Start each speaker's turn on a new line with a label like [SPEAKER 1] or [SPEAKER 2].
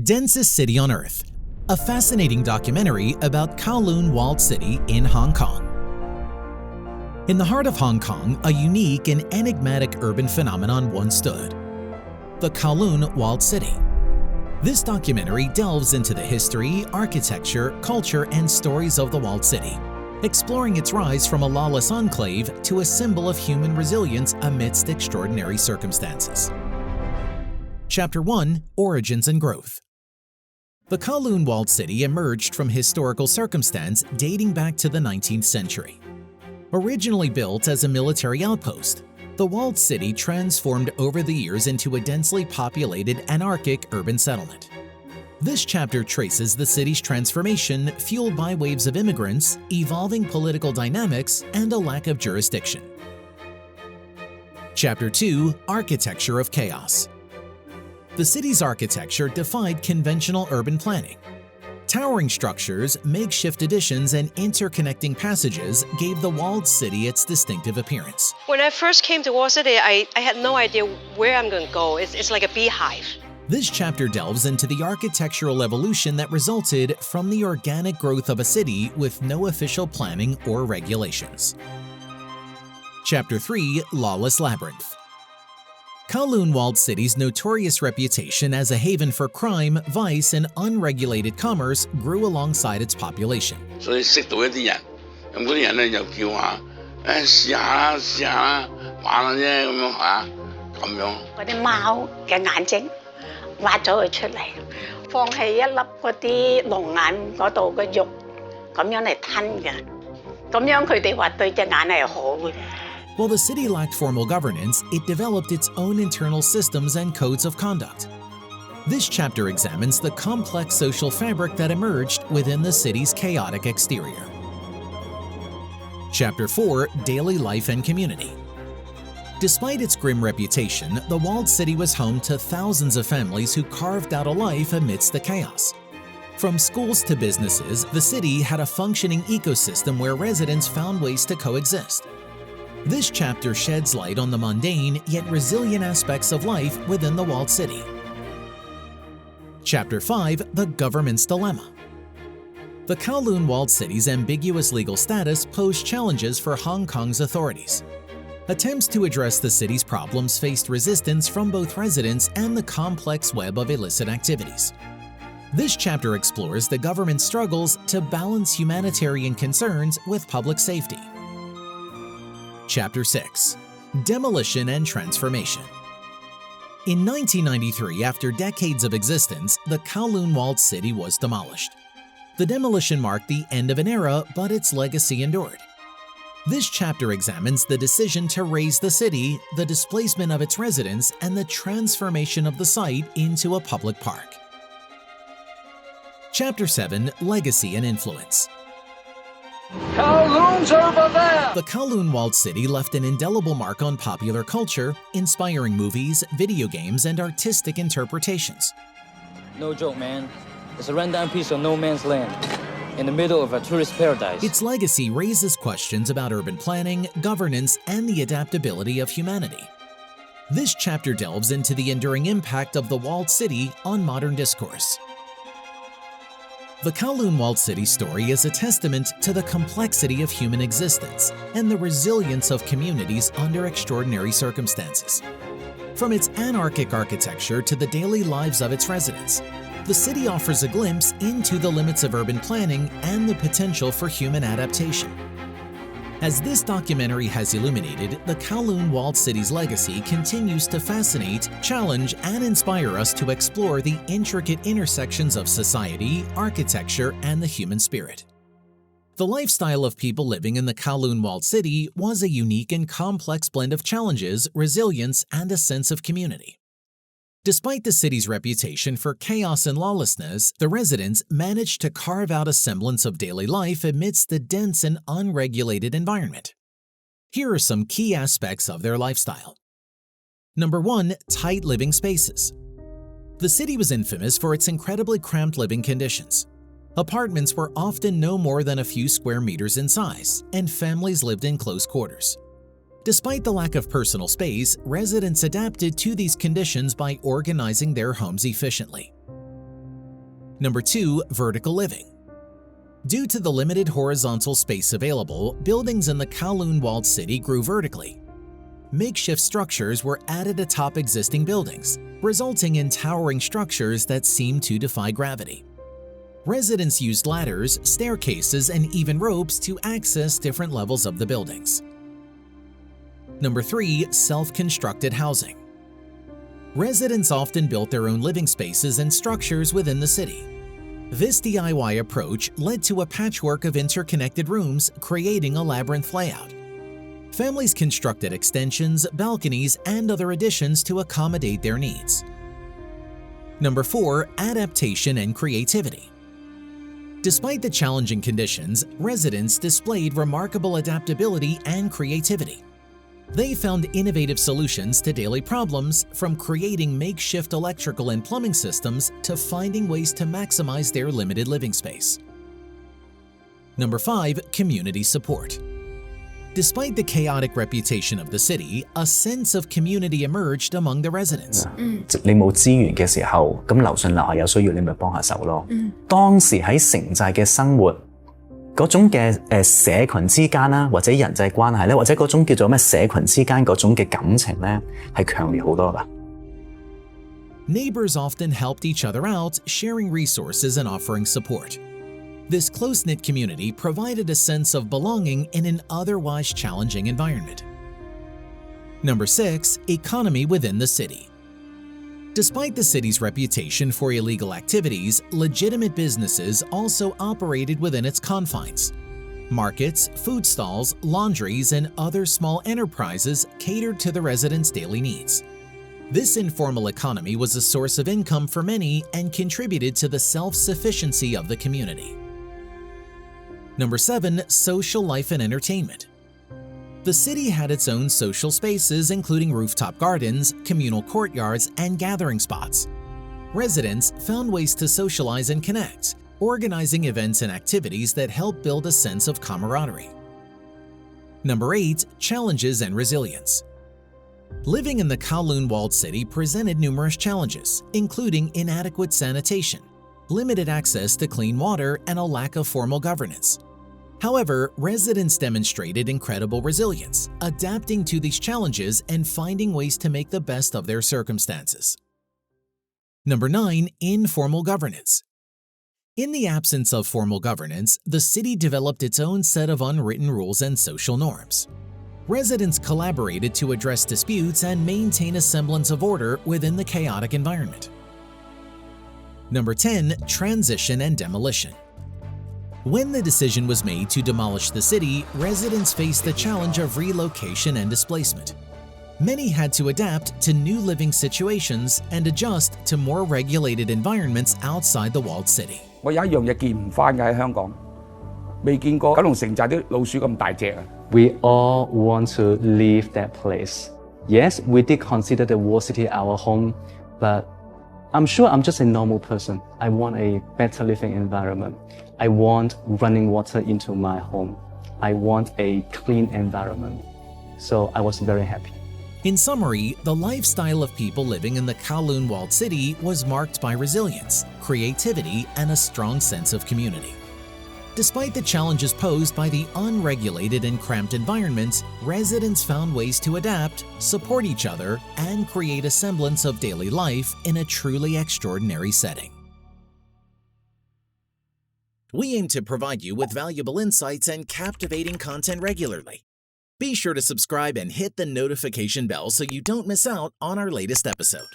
[SPEAKER 1] Densest City on Earth, a fascinating documentary about Kowloon Walled City in Hong Kong. In the heart of Hong Kong, a unique and enigmatic urban phenomenon once stood: the Kowloon Walled City. This documentary delves into the history, architecture, culture, and stories of the walled city, exploring its rise from a lawless enclave to a symbol of human resilience amidst extraordinary circumstances. Chapter 1: Origins and Growth. The Kowloon Walled City emerged from historical circumstance dating back to the 19th century. Originally built as a military outpost, the walled city transformed over the years into a densely populated anarchic urban settlement. This chapter traces the city's transformation fueled by waves of immigrants, evolving political dynamics, and a lack of jurisdiction. Chapter 2: Architecture of Chaos. The city's architecture defied conventional urban planning. Towering structures, makeshift additions, and interconnecting passages gave the walled city its distinctive appearance.
[SPEAKER 2] When I first came to Walled City, I had no idea where I'm going to go. It's like a beehive.
[SPEAKER 1] This chapter delves into the architectural evolution that resulted from the organic growth of a city with no official planning or regulations. Chapter 3: Lawless Labyrinth. Kowloon Walled City's notorious reputation as a haven for crime, vice, and unregulated commerce grew alongside its population.
[SPEAKER 3] 所以識到一啲人，咁嗰啲人咧就叫下，試下啦，試下啦，玩下啫咁樣嚇，咁樣。
[SPEAKER 4] 嗰啲貓嘅眼睛挖咗佢出嚟，放喺一粒嗰啲龍眼嗰度嘅肉，咁樣嚟吞嘅，咁樣佢哋話對隻眼係好嘅。
[SPEAKER 1] While the city lacked formal governance, it developed its own internal systems and codes of conduct. This chapter examines the complex social fabric that emerged within the city's chaotic exterior. Chapter 4: Daily Life and Community. Despite its grim reputation, the walled city was home to thousands of families who carved out a life amidst the chaos. From schools to businesses, the city had a functioning ecosystem where residents found ways to coexist. This chapter sheds light on the mundane yet resilient aspects of life within the walled city. Chapter 5: The Government's Dilemma. The Kowloon Walled City's ambiguous legal status posed challenges for Hong Kong's authorities. Attempts to address the city's problems faced resistance from both residents and the complex web of illicit activities. This chapter explores the government's struggles to balance humanitarian concerns with public safety. Chapter 6: Demolition and Transformation. In 1993, after decades of existence, the Kowloon Walled City was demolished. The demolition marked the end of an era, but its legacy endured. This chapter examines the decision to raze the city, the displacement of its residents, and the transformation of the site into a public park. Chapter 7: Legacy and Influence.
[SPEAKER 5] Kowloon's over there!
[SPEAKER 1] The Kowloon Walled City left an indelible mark on popular culture, inspiring movies, video games, and artistic interpretations.
[SPEAKER 5] No joke, man. It's a rundown piece of no man's land, in the middle of a tourist paradise.
[SPEAKER 1] Its legacy raises questions about urban planning, governance, and the adaptability of humanity. This chapter delves into the enduring impact of the walled city on modern discourse. The Kowloon Walled City story is a testament to the complexity of human existence and the resilience of communities under extraordinary circumstances. From its anarchic architecture to the daily lives of its residents, the city offers a glimpse into the limits of urban planning and the potential for human adaptation. As this documentary has illuminated, the Kowloon Walled City's legacy continues to fascinate, challenge, and inspire us to explore the intricate intersections of society, architecture, and the human spirit. The lifestyle of people living in the Kowloon Walled City was a unique and complex blend of challenges, resilience, and a sense of community. Despite the city's reputation for chaos and lawlessness, the residents managed to carve out a semblance of daily life amidst the dense and unregulated environment. Here are some key aspects of their lifestyle. Number 1: Tight living spaces. The city was infamous for its incredibly cramped living conditions. Apartments were often no more than a few square meters in size, and families lived in close quarters. Despite the lack of personal space, residents adapted to these conditions by organizing their homes efficiently. Number 2. Vertical living. Due to the limited horizontal space available, buildings in the Kowloon Walled City grew vertically. Makeshift structures were added atop existing buildings, resulting in towering structures that seemed to defy gravity. Residents used ladders, staircases, and even ropes to access different levels of the buildings. Number 3. Self-constructed housing. Residents often built their own living spaces and structures within the city. This DIY approach led to a patchwork of interconnected rooms, creating a labyrinth layout. Families constructed extensions, balconies, and other additions to accommodate their needs. Number 4. Adaptation and creativity. Despite the challenging conditions, residents displayed remarkable adaptability and creativity. They found innovative solutions to daily problems, from creating makeshift electrical and plumbing systems to finding ways to maximize their limited living space. Number 5. Community support. Despite the chaotic reputation of the city, a sense of community emerged among the residents.
[SPEAKER 6] 你冇資源嘅時候，咁樓上樓下有需要，你咪幫下手咯。當時喺城寨嘅生活，嗰種嘅社群之間啦，或者人際關係咧，或者嗰種叫做咩社群之間嗰種嘅感情咧，係強烈好多㗎。
[SPEAKER 1] Neighbors often helped each other out, sharing resources and offering support. This close-knit community provided a sense of belonging in an otherwise challenging environment. Number 6. Economy within the city. Despite the city's reputation for illegal activities, legitimate businesses also operated within its confines. Markets, food stalls, laundries, and other small enterprises catered to the residents' daily needs. This informal economy was a source of income for many and contributed to the self-sufficiency of the community. Number 7. Social life and entertainment. The city had its own social spaces, including rooftop gardens, communal courtyards, and gathering spots. Residents found ways to socialize and connect, organizing events and activities that helped build a sense of camaraderie. Number 8. Challenges and resilience. Living in the Kowloon Walled City presented numerous challenges, including inadequate sanitation, limited access to clean water, and a lack of formal governance. However, residents demonstrated incredible resilience, adapting to these challenges and finding ways to make the best of their circumstances. Number 9. Informal governance. In the absence of formal governance, the city developed its own set of unwritten rules and social norms. Residents collaborated to address disputes and maintain a semblance of order within the chaotic environment. Number 10. Transition and demolition. When the decision was made to demolish the city, residents faced the challenge of relocation and displacement. Many had to adapt to new living situations and adjust to more regulated environments outside the walled city.
[SPEAKER 7] 我有一樣嘢見唔返嘅喺香港，未見過九龍城寨啲老鼠咁大隻啊！
[SPEAKER 8] We all want to leave that place. Yes, we did consider the walled city our home, but I'm sure I'm just a normal person. I want a better living environment. I want running water into my home. I want a clean environment. So I was very happy.
[SPEAKER 1] In summary, the lifestyle of people living in the Kowloon Walled City was marked by resilience, creativity, and a strong sense of community. Despite the challenges posed by the unregulated and cramped environment, residents found ways to adapt, support each other, and create a semblance of daily life in a truly extraordinary setting. We aim to provide you with valuable insights and captivating content regularly. Be sure to subscribe and hit the notification bell so you don't miss out on our latest episode.